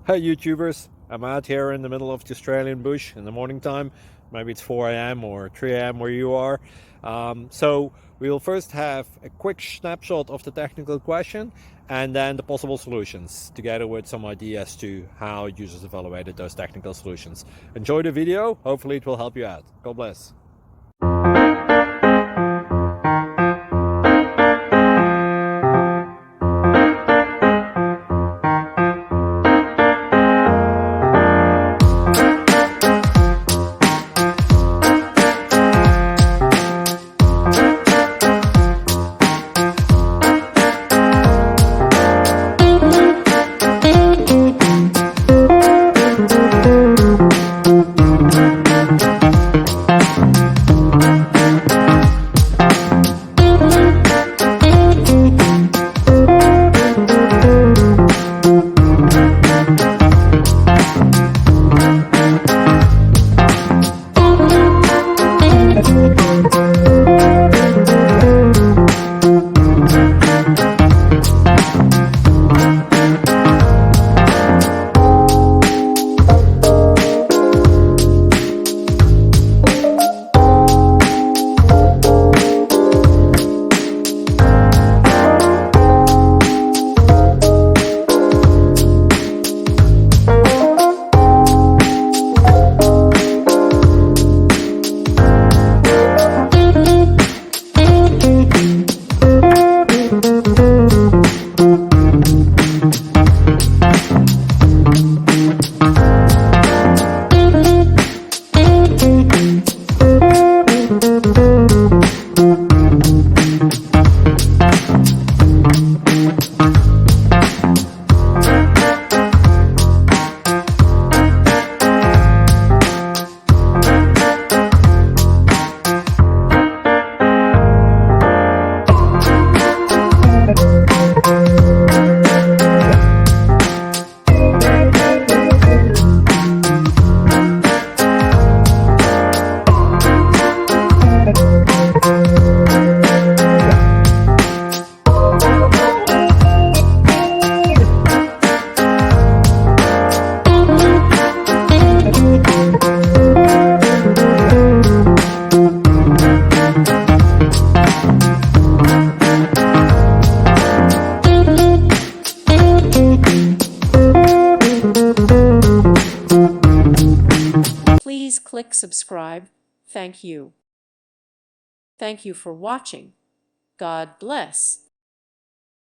Hey YouTubers, I'm out here in the middle of the Australian bush in the morning time. Maybe it's 4 a.m. or 3 a.m. where you are. So we'll first have a quick snapshot of the technical question and then the possible solutions, together with some ideas to how users evaluated those technical solutions. Enjoy the video, hopefully it will help you out. God bless. Please click subscribe. Thank you. Thank you for watching. God bless.